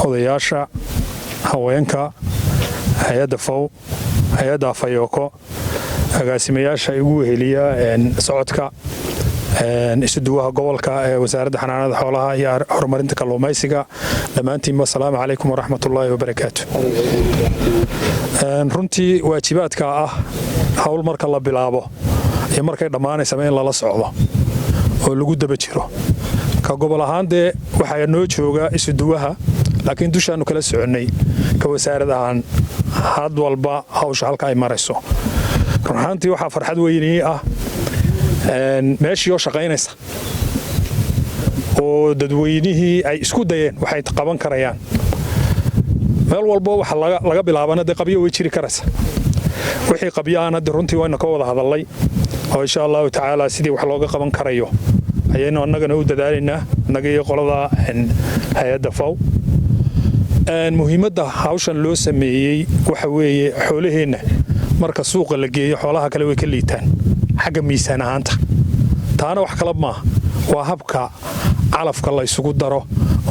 odayaasha haweenka hay'adda FAW hay'adda Afayoko agaasimayaasha ugu weheliya socodka isuduwaha gobolka ee wasaaradda xanaanada xoolaha iyo horumarinta kalluumaysiga dhammaantiin assalaamu calaykum waraxmatullaahi wabarakaatuh. runtii waajibaadka hawl marka la bilaabo iyo markay dhammaanaysa in lala socdo oo lagu daba jiro ka gobol ahaan dee waxaa noo jooga isuduwaha laakiin dushaanu kala soconnay ka wasaaradahan had walba hawsha halka ay marayso. run ahaantii waxaa farxad weynii meeshii oo shaqaynaysa oo dadweynihii ay isku dayeen waxay qaban karayaan meel walba waxa laga bilaabana dee qabyo way jiri karaysa wixii qabyaana dee runtii wayna ka wada hadalay oo insha allahu tacaala sidii wax looga qaban karayo ayaynu annagana u dadaalaynaa annaga iyo qolada hay'adda FAW. muhiimadda hawshan loo sameeyey waxa weeye xoolaheenna marka suuqa la geeyo xoolaha kale way ka liitaan xagga miisaan ahaanta taana wax kala maaha waa habka calafka la isugu daro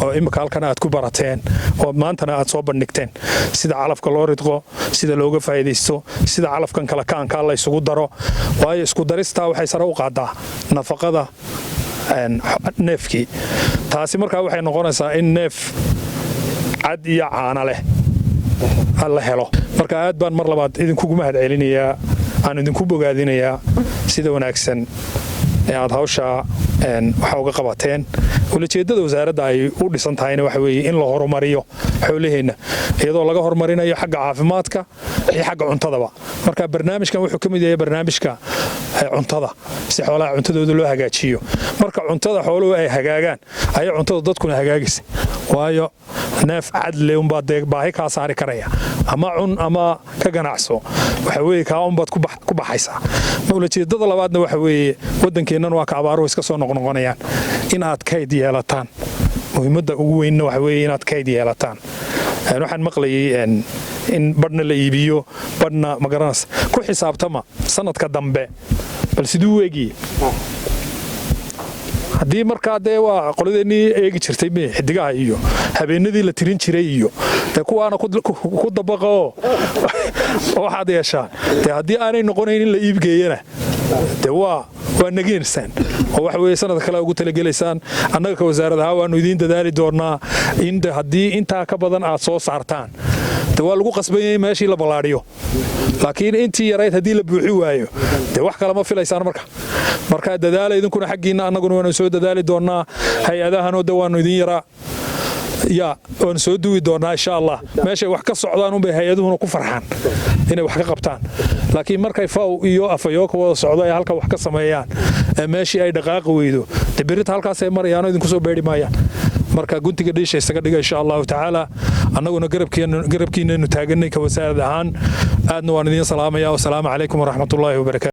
oo imika halkan aad ku barateen oo maantana aad soo bandhigteen sida calafka loo ridqo sida looga faa'iideysto sida calafkan kala kaanka la isugu daro waayo isku darista waxay sare u qaadaa nafaqada neefkii taasi markaa waxay noqonaysaa in neef cad iyo caana leh la helo marka aad baan mar labaad idinkugu mahad celinayaa aan idinku bogaadinayaa sida wanaagsan ee aad hawsha waxa uga qabateen ulajeedada wasaaradda ay u dhisan tahayna waxa weeye in la horumariyo xoolaheenna iyadoo laga horumarinayo xagga caafimaadka iyo xagga cuntadaba marka barnaamijkan wuxuu ka mid yahay barnaamijka cuntada si xoolaha cuntadooda loo hagaajiyo marka cuntada xooluhu ay hagaagaan ayay cuntada dadkuna hagaagaysa waayo neef cadle unbaa baahi kaa saari karaya ama cun ama ka ganacso waxa weeye kaa unbaad ku baxaysaa ulajeedada labaadna waxa weeye waddankeennan waa ka abaaruhu iska soo noqnoqonayaan in aad kayd yeelataan muhiimadda ugu weynna waxa weeye inaad kayd yeelataan waxaan maqlayay in badhna la iibiyo badhna magaranaysa ku xisaabtama sanadka dambe bal siduu u eegiyey haddii markaa dee waa qoladeennii eegi jirtay xidigaha iyo habeenadii la tirin jiray iyo dee kuwaana ku dabaqoo waxaad yeeshaan dee haddii aanay noqonayn in la iibgeeyana dee waa nageensaan oo waxa weeye sanadka kale ugu talagelaysaan annaga ka wasaaradaha waannu idiin dadaali doonnaa in haddii intaa ka badan aad soo saartaan dee waa lagu qasbanyay meeshii la ballaadhiyo laakiin intii yarayd haddii la buuxi waayo dee wax kale ma filaysaan marka dadaala idinkuna xaggiinna annaguna waanu soo dadaali doonnaa hay-adahanoo de waannu idin yaraa waanu soo duwi doonnaa insha allah meeshay wax ka socdaan unbay hay-aduhuna ku farxaan inay wax ka qabtaan laakiin markay FAW iyo Afayoko wada socdo ay halka wax ka sameeyaan meeshii ay dhaqaaqi weydo dee berita halkaas ay marayaan idinku soo beeri maayaan marka guntiga dhiisha isaga dhiga insha allahu tacaala annaguna garabkiinaynu taaganay ka wasaarad ahaan aadna waan idiin salaamayaa wasalaamu calaykum waraxmatullaahi wabarakaatu.